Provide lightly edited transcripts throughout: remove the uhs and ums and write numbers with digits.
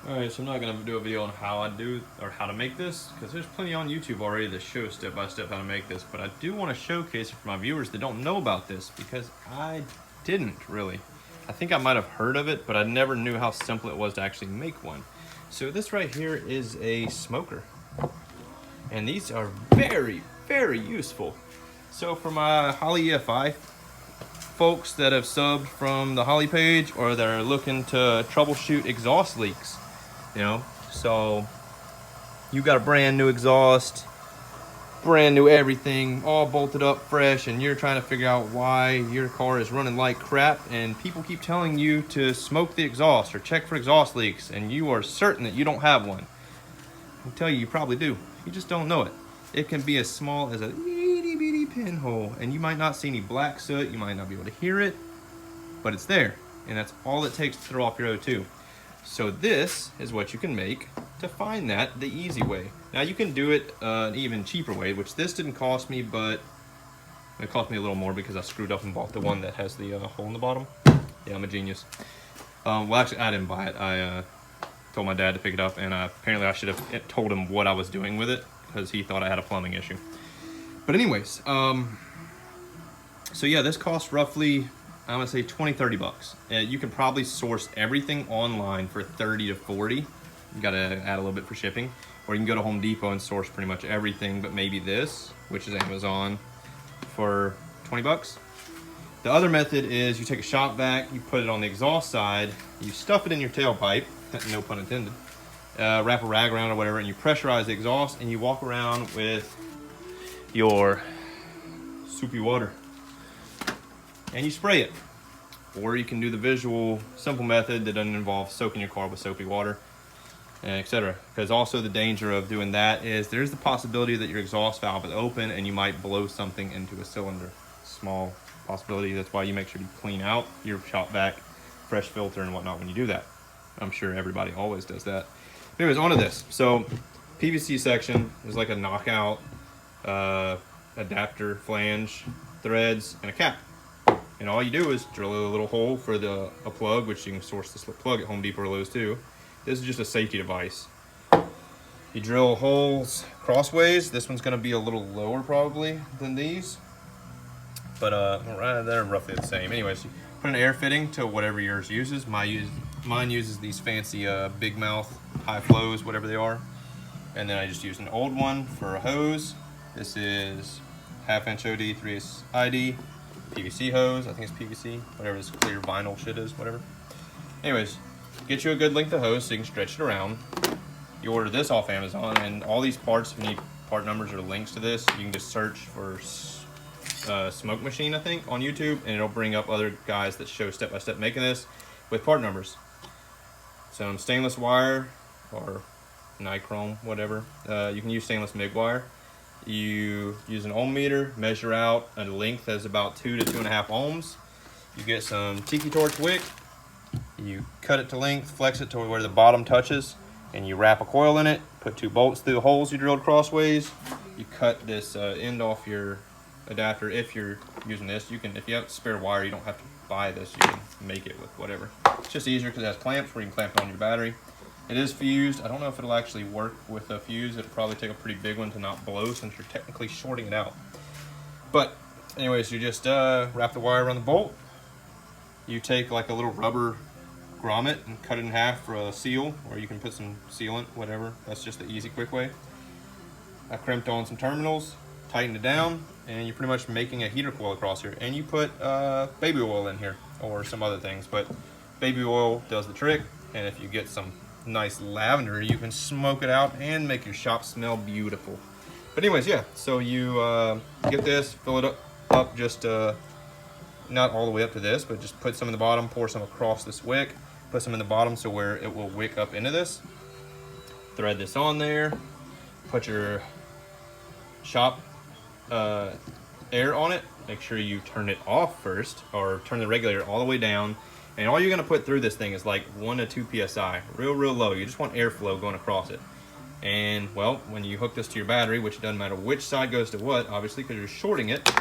Alright, so I'm not going to do a video on how I do or how to make this, because there's plenty on YouTube already that show step by step how to make this, but I do want to showcase it for my viewers that don't know about this, because I didn't really. I think I might have heard of it, but I never knew how simple it was to actually make one. So this right here is a smoker, and these are very, very useful. So for my Holley EFI folks that have subbed from the Holley page or that are looking to troubleshoot exhaust leaks, so you got a brand new exhaust, brand new everything, all bolted up fresh, and you're trying to figure out why your car is running like crap, and people keep telling you to smoke the exhaust or check for exhaust leaks, and you are certain that you don't have one. I'll tell you probably do. You just don't know it. It can be as small as a itty bitty pinhole, and you might not see any black soot, you might not be able to hear it, but it's there, and that's all it takes to throw off your O2. So this is what you can make to find that the easy way. Now you can do it an even cheaper way, which this didn't cost me, but it cost me a little more because I screwed up and bought the one that has the hole in the bottom. Yeah, I'm a genius. Well, actually, I didn't buy it. I told my dad to pick it up, and apparently I should have told him what I was doing with it because he thought I had a plumbing issue. But anyways, so yeah, this costs roughly, I'm gonna say 20-30 bucks. You can probably source everything online for 30 to 40. You gotta add a little bit for shipping. Or you can go to Home Depot and source pretty much everything, but maybe this, which is Amazon, for 20 bucks. The other method is you take a shop vac, you put it on the exhaust side, you stuff it in your tailpipe, no pun intended, wrap a rag around or whatever, and you pressurize the exhaust, and you walk around with your soapy water. And you spray it. Or you can do the visual, simple method that doesn't involve soaking your car with soapy water, etc. Because also the danger of doing that is there's the possibility that your exhaust valve is open and you might blow something into a cylinder. Small possibility. That's why you make sure you clean out your shop vac, fresh filter and whatnot when you do that. I'm sure everybody always does that. Anyways, on to this. So PVC section is like a knockout adapter, flange, threads, and a cap. And all you do is drill a little hole for a plug, which you can source this plug at Home Depot or Lowe's too. This is just a safety device. You drill holes crossways. This one's gonna be a little lower probably than these, but they're roughly the same. Anyways, you put an air fitting to whatever yours uses. Mine uses these fancy big mouth high flows, whatever they are. And then I just used an old one for a hose. This is 1/2 inch OD, 3/8 ID. PVC hose, I think it's PVC, whatever this clear vinyl shit is, whatever. Anyways, get you a good length of hose so you can stretch it around. You order this off Amazon, and all these parts, if you need part numbers or links to this, you can just search for smoke machine, I think, on YouTube, and it'll bring up other guys that show step-by-step making this with part numbers. Some stainless wire or nichrome, whatever. You can use stainless MIG wire. You use an ohm meter, measure out a length that's about 2 to 2.5 ohms. You get some tiki torch wick, you cut it to length, flex it to where the bottom touches, and you wrap a coil in it, put 2 bolts through the holes you drilled crossways. You cut this end off your adapter. If you're using this, you can, if you have spare wire, you don't have to buy this, you can make it with whatever. It's just easier because it has clamps where you can clamp it on your battery. It is fused. I don't know if it'll actually work with a fuse. It'll probably take a pretty big one to not blow since you're technically shorting it out. But anyways, you just wrap the wire around the bolt. You take like a little rubber grommet and cut it in half for a seal, or you can put some sealant, whatever. That's just the easy, quick way. I crimped on some terminals, tightened it down, and you're pretty much making a heater coil across here. And you put baby oil in here, or some other things, but baby oil does the trick. And if you get some nice lavender, you can smoke it out and make your shop smell beautiful. But anyways, yeah, so you get this, fill it up just not all the way up to this, but just put some in the bottom, pour some across this wick, put some in the bottom so where it will wick up into this. Thread this on there, put your shop air on it. Make sure you turn it off first, or turn the regulator all the way down. And all you're gonna put through this thing is like 1 to 2 PSI, real low. You just want airflow going across it. And well, when you hook this to your battery, which it doesn't matter which side goes to what, obviously, because you're shorting it,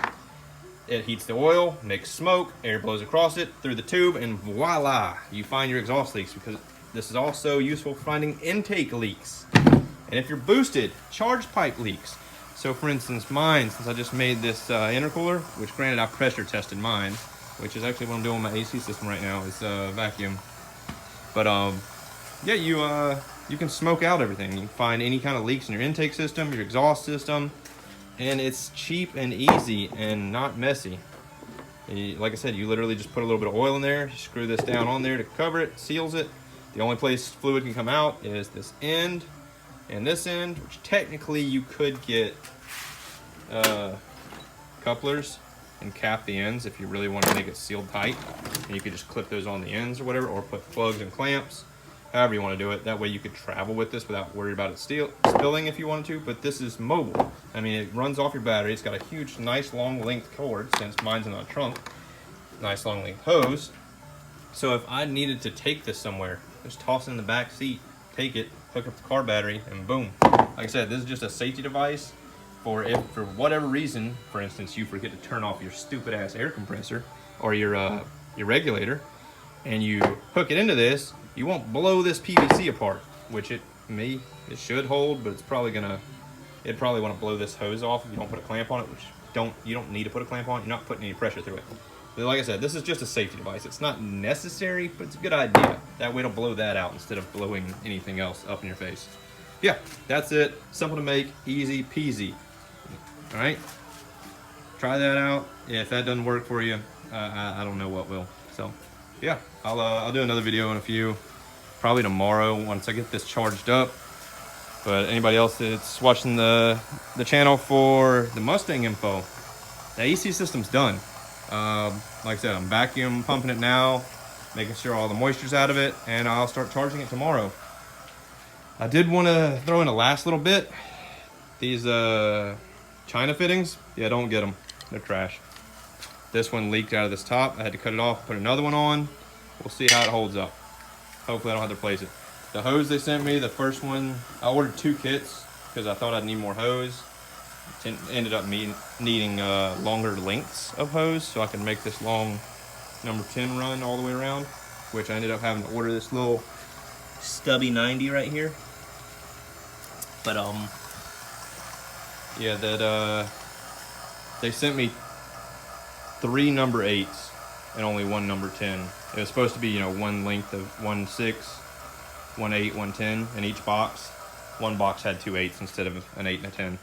it heats the oil, makes smoke, air blows across it through the tube, and voila, you find your exhaust leaks. Because This is also useful for finding intake leaks. And if you're boosted, charge pipe leaks. So for instance, mine, since I just made this intercooler, which granted I pressure tested mine, which is actually what I'm doing with my AC system right now, is vacuum. But yeah, you can smoke out everything. You can find any kind of leaks in your intake system, your exhaust system, and it's cheap and easy and not messy. Like I said, you literally just put a little bit of oil in there, screw this down on there to cover it, seals it. The only place fluid can come out is this end and this end, which technically you could get couplers and cap the ends if you really want to make it sealed tight. And you could just clip those on the ends or whatever, or put plugs and clamps, however you want to do it. That way you could travel with this without worrying about it spilling if you wanted to. But this is mobile. I mean, it runs off your battery. It's got a huge, nice long length cord, since mine's in a trunk. Nice long length hose. So if I needed to take this somewhere, just toss it in the back seat, take it, hook up the car battery, and boom. Like I said, this is just a safety device for if, for whatever reason, for instance, you forget to turn off your stupid ass air compressor or your regulator, and you hook it into this, you won't blow this PVC apart, which it should hold, but it'd probably want to blow this hose off if you don't put a clamp on it, which you don't need to put a clamp on it. You're not putting any pressure through it. But like I said, this is just a safety device. It's not necessary, but it's a good idea. That way it'll blow that out instead of blowing anything else up in your face. Yeah, that's it. Simple to make, easy peasy. All right, try that out. Yeah, if that doesn't work for you, I don't know what will. So yeah, I'll do another video in a few, probably tomorrow once I get this charged up. But anybody else that's watching the channel for the Mustang info, the AC system's done. Like I said, I'm vacuum pumping it now, making sure all the moisture's out of it, and I'll start charging it tomorrow. I did want to throw in a last little bit. These China fittings, yeah, don't get them. They're trash. This one leaked out of this top. I had to cut it off, put another one on. We'll see how it holds up. Hopefully I don't have to replace it. The hose they sent me, the first one, I ordered 2 kits because I thought I'd need more hose. Ended up needing longer lengths of hose so I could make this long number 10 run all the way around, which I ended up having to order this little stubby 90 right here. But yeah, they sent me 3 number 8s and only 1 number 10. It was supposed to be, you know, one length of 1 6, 1 8, 1 10 in each box. One box had 2 8s instead of an 8 and a 10.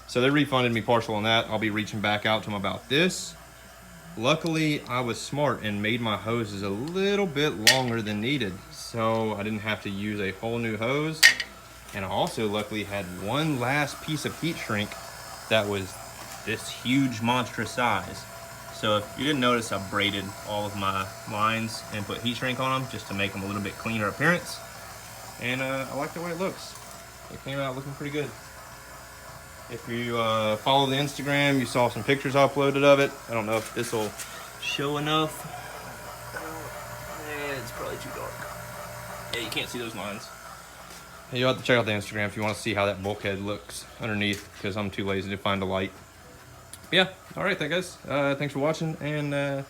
So they refunded me partial on that. I'll be reaching back out to them about this. Luckily, I was smart and made my hoses a little bit longer than needed, so I didn't have to use a whole new hose. And I also luckily had one last piece of heat shrink that was this huge monstrous size. So if you didn't notice, I braided all of my lines and put heat shrink on them just to make them a little bit cleaner appearance. And I like the way it looks. It came out looking pretty good. If you follow the Instagram, you saw some pictures uploaded of it. I don't know if this will show enough. It's probably too dark. Yeah, you can't see those lines. You'll have to check out the Instagram if you want to see how that bulkhead looks underneath, because I'm too lazy to find a light. But yeah, all right, guys. Thanks for watching. And yeah,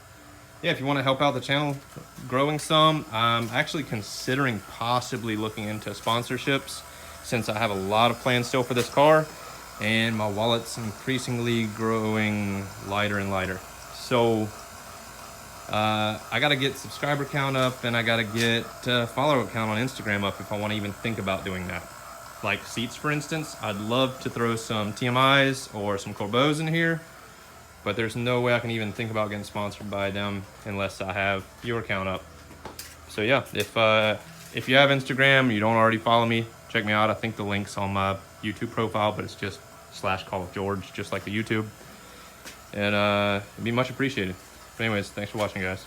if you want to help out the channel growing some, I'm actually considering possibly looking into sponsorships, since I have a lot of plans still for this car. And my wallet's increasingly growing lighter and lighter. So I gotta get subscriber count up, and I gotta get follower count on Instagram up if I want to even think about doing that. Like seats, for instance, I'd love to throw some TMIs or some Corbeaus in here, but there's no way I can even think about getting sponsored by them unless I have viewer count up. So yeah, if you have Instagram, you don't already follow me, check me out. I think the link's on my YouTube profile, but it's just /Call of George, just like the YouTube. And it'd be much appreciated. But anyways, thanks for watching, guys.